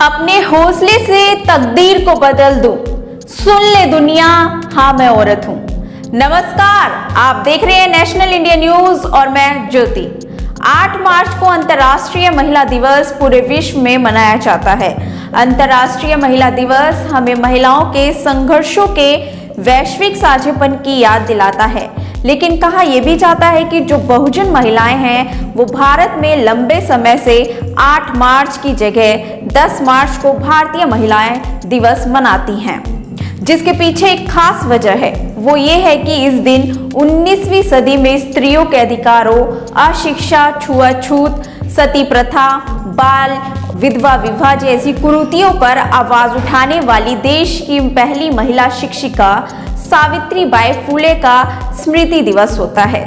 अपने हौसले से तकदीर को बदल दूं, सुन ले दुनिया, हाँ मैं औरत हूं। नमस्कार, आप देख रहे हैं नेशनल इंडिया न्यूज और मैं ज्योति। 8 मार्च को अंतर्राष्ट्रीय महिला दिवस पूरे विश्व में मनाया जाता है। अंतर्राष्ट्रीय महिला दिवस हमें महिलाओं के संघर्षों के वैश्विक साझेपन की याद दिलाता है, लेकिन कहा यह भी जाता है कि जो बहुजन महिलाएं हैं वो भारत में लंबे समय से 8 मार्च की जगह 10 मार्च को भारतीय महिलाएं दिवस मनाती हैं, जिसके पीछे एक खास वजह है। वो ये है कि इस दिन 19वीं सदी में स्त्रियों के अधिकारों, अशिक्षा, छुआछूत, सती प्रथा, बाल विधवा विवाह जैसी कुरीतियों पर आवाज उठाने वाली देश की पहली महिला शिक्षिका सावित्रीबाई फुले का स्मृति दिवस होता है।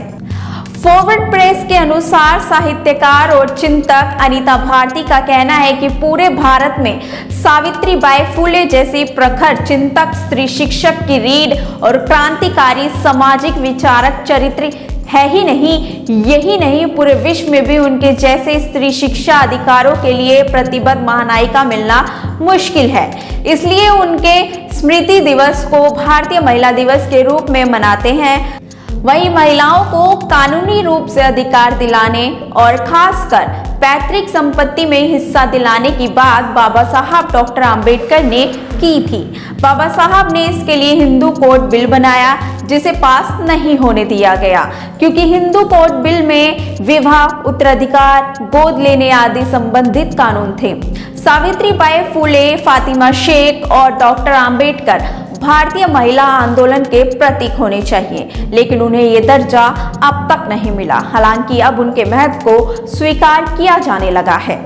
फॉरवर्ड प्रेस के अनुसार साहित्यकार और चिंतक अनीता भारती का कहना है कि पूरे भारत में सावित्रीबाई फुले जैसी प्रखर चिंतक, स्त्री शिक्षक की रीढ़ और क्रांतिकारी सामाजिक विचारक चरित्र है ही नहीं, यही नहीं पूरे विश्व में भी उनके जैसे स्त्री शिक्षा अधिकारों के लिए प्रतिबद्ध महानायिका मिलना मुश्किल है। इसलिए उनके स्मृति दिवस को भारतीय महिला दिवस के रूप में मनाते हैं। वहीं महिलाओं को कानूनी रूप से अधिकार दिलाने और खासकर पैतृक संपत्ति में हिस्सा दिलाने की बात बाबा साहब डॉक्टर अंबेडकर ने की थी। बाबा साहब ने इसके लिए हिंदू कोड बिल बनाया, जिसे पास नहीं होने दिया गया, क्योंकि हिंदू कोड बिल में विवाह, उत्तराधिकार, गोद लेने आदि संबंधित कानून थे। सावित्रीबाई फुले, फातिमा शेख और डॉक्टर अंबेडकर भारतीय महिला आंदोलन के प्रतीक होने चाहिए, लेकिन उन्हें ये दर्जा अब तक नहीं मिला। हालांकि अब उनके महत्व को स्वीकार किया जाने लगा है।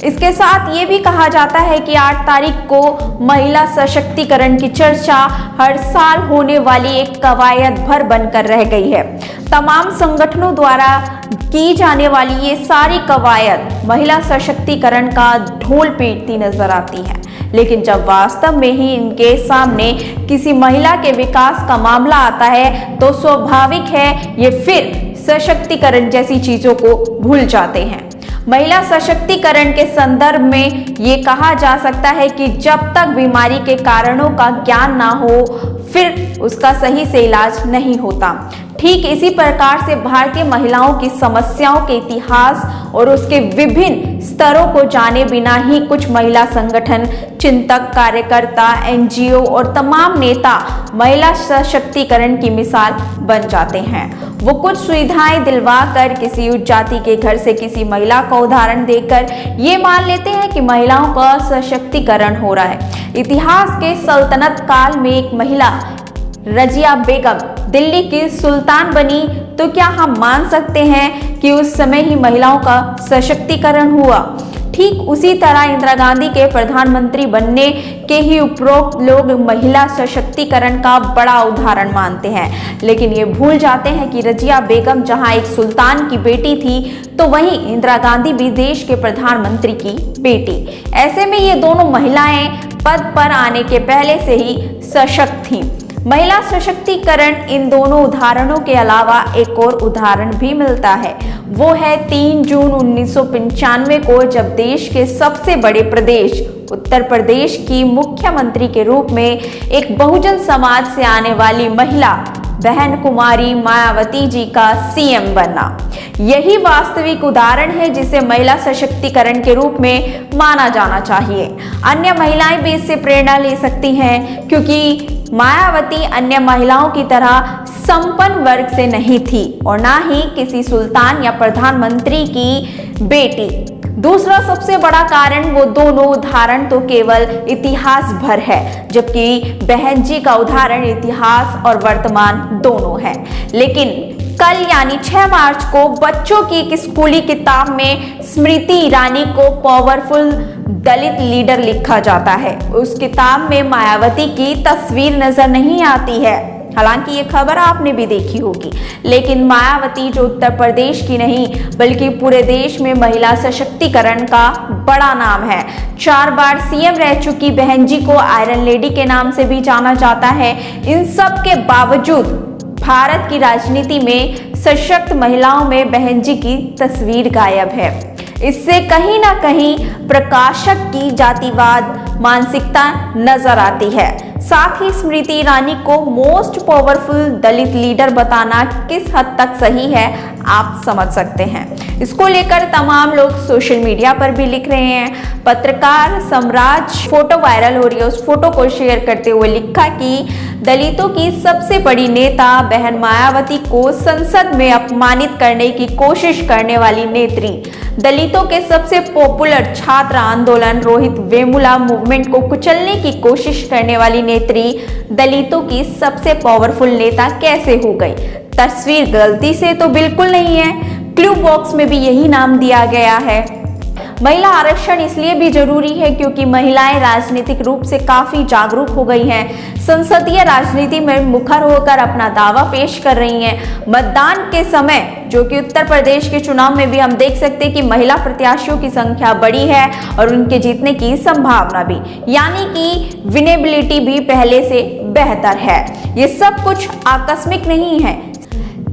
इसके साथ ये भी कहा जाता है कि 8 तारीख को महिला सशक्तिकरण की चर्चा हर साल होने वाली एक कवायद भर बनकर रह गई है। तमाम संगठनों द्वारा की जाने वाली ये सारी कवायद महिला सशक्तिकरण का ढोल पीटती नजर आती है, लेकिन जब वास्तव में ही इनके सामने किसी महिला के विकास का मामला आता है तो स्वाभाविक है ये फिर सशक्तिकरण जैसी चीजों को भूल जाते हैं। महिला सशक्तिकरण के संदर्भ में ये कहा जा सकता है कि जब तक बीमारी के कारणों का ज्ञान ना हो, फिर उसका सही से इलाज नहीं होता। ठीक इसी प्रकार से भारतीय महिलाओं की समस्याओं के इतिहास और उसके विभिन्न स्तरों को जाने बिना ही कुछ महिला संगठन, चिंतक, कार्यकर्ता, एनजीओ और तमाम नेता महिला सशक्तिकरण की मिसाल बन जाते हैं। वो कुछ सुविधाएं दिलवा कर किसी उच्च जाति के घर से किसी महिला को उदाहरण देकर ये मान लेते हैं कि महिलाओं का सशक्तिकरण हो रहा है। इतिहास के सल्तनत काल में एक महिला रजिया बेगम दिल्ली की सुल्तान बनी, तो क्या हम मान सकते हैं कि उस समय ही महिलाओं का सशक्तिकरण हुआ? ठीक उसी तरह इंदिरा गांधी के प्रधानमंत्री बनने के ही उपरोक्त लोग महिला सशक्तिकरण का बड़ा उदाहरण मानते हैं, लेकिन ये भूल जाते हैं कि रजिया बेगम जहां एक सुल्तान की बेटी थी, तो वहीं इंदिरा गांधी भी देश के प्रधानमंत्री की बेटी। ऐसे में ये दोनों महिलाएं पद पर आने के पहले से ही सशक्त थीं। महिला सशक्तिकरण इन दोनों उदाहरणों के अलावा एक और उदाहरण भी मिलता है। वो है 3 जून 1995 को, जब देश के सबसे बड़े प्रदेश उत्तर प्रदेश की मुख्यमंत्री के रूप में एक बहुजन समाज से आने वाली महिला बहन कुमारी मायावती जी का सीएम बनना। यही वास्तविक उदाहरण है जिसे महिला सशक्तिकरण के रूप में माना जाना चाहिए। अन्य महिलाएं भी इससे प्रेरणा ले सकती हैं, क्योंकि मायावती अन्य महिलाओं की तरह संपन्न वर्ग से नहीं थी और ना ही किसी सुल्तान या प्रधानमंत्री की बेटी। दूसरा सबसे बड़ा कारण, वो दोनों उदाहरण तो केवल इतिहास भर है, जबकि बहन जी का उदाहरण इतिहास और वर्तमान दोनों है। लेकिन कल यानी 6 मार्च को बच्चों की एक स्कूली किताब में स्मृति ईरानी को पावरफुल दलित लीडर लिखा जाता है। उस किताब में मायावती की तस्वीर नजर नहीं आती है। हालांकि ये खबर आपने भी देखी होगी, लेकिन मायावती जो उत्तर प्रदेश की नहीं बल्कि पूरे देश में महिला सशक्तिकरण का बड़ा नाम है। 4 बार सीएम रह चुकी बहन जी को आयरन लेडी के नाम से भी जाना जाता है। इन सब के बावजूद भारत की राजनीति में सशक्त महिलाओं में बहन जी की तस्वीर गायब है। इससे कहीं ना कहीं प्रकाशक की जातिवाद मानसिकता नजर आती है। साथ ही स्मृति ईरानी को मोस्ट पावरफुल दलित लीडर बताना किस हद तक सही है आप समझ सकते हैं। इसको लेकर तमाम लोग सोशल मीडिया पर भी लिख रहे हैं। पत्रकार सम्राज फोटो वायरल हो रही है, उस फोटो को शेयर करते हुए लिखा कि दलितों की सबसे बड़ी नेता बहन मायावती को संसद में अपमानित करने की कोशिश करने वाली नेत्री, दलितों के सबसे पॉपुलर छात्र आंदोलन रोहित वेमुला मूवमेंट को कुचलने की कोशिश करने वाली नेत्री दलितों की सबसे पावरफुल नेता कैसे हो गई। तस्वीर गलती से तो बिल्कुल नहीं है, क्लू बॉक्स में भी यही नाम दिया गया है। महिला आरक्षण इसलिए भी जरूरी है क्योंकि महिलाएं राजनीतिक रूप से काफी जागरूक हो गई हैं, संसदीय राजनीति में मुखर होकर अपना दावा पेश कर रही हैं। मतदान के समय जो कि उत्तर प्रदेश के चुनाव में भी हम देख सकते हैं कि महिला प्रत्याशियों की संख्या बड़ी है और उनके जीतने की संभावना भी, यानी कि विनेबिलिटी भी पहले से बेहतर है। ये सब कुछ आकस्मिक नहीं है।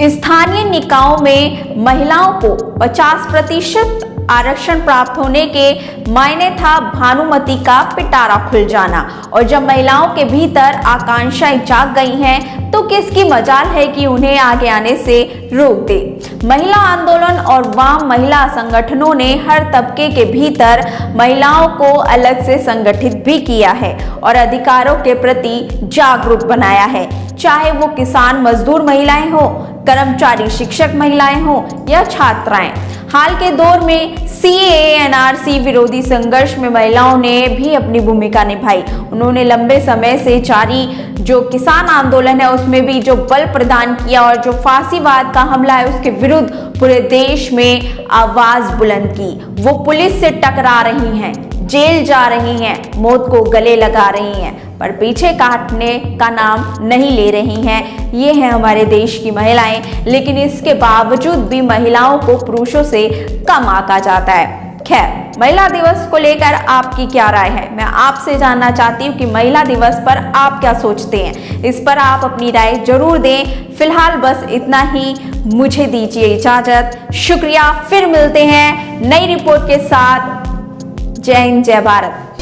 स्थानीय निकायों में महिलाओं को 50% आरक्षण प्राप्त होने के मायने था भानुमति का पिटारा खुल जाना, और जब महिलाओं के भीतर आकांक्षाएं जाग गई हैं तो किसकी मजाल है कि उन्हें आगे आने से रोक दे। महिला आंदोलन और वाम महिला संगठनों ने हर तबके के भीतर महिलाओं को अलग से संगठित भी किया है और अधिकारों के प्रति जागरूक बनाया है, चाहे वो किसान मजदूर महिलाएं हो, कर्मचारी शिक्षक महिलाएं हो या छात्राएं। हाल के दौर में CAA NRC विरोधी संघर्ष में महिलाओं ने भी अपनी भूमिका निभाई। उन्होंने लंबे समय से जारी जो किसान आंदोलन है उसमें भी जो बल प्रदान किया और जो फांसीवाद का हमला है उसके विरुद्ध पूरे देश में आवाज बुलंद की। वो पुलिस से टकरा रही हैं, जेल जा रही हैं, मौत को गले लगा रही हैं, पर पीछे काटने का नाम नहीं ले रही हैं। ये है हमारे देश की महिलाएं, लेकिन इसके बावजूद भी महिलाओं को पुरुषों से कम आंका जाता है। खैर, महिला दिवस को लेकर आपकी क्या राय है, मैं आपसे जानना चाहती हूँ कि महिला दिवस पर आप क्या सोचते हैं। इस पर आप अपनी राय जरूर दें। फिलहाल बस इतना ही, मुझे दीजिए इजाजत। शुक्रिया, फिर मिलते हैं नई रिपोर्ट के साथ। जय हिंद, जय भारत।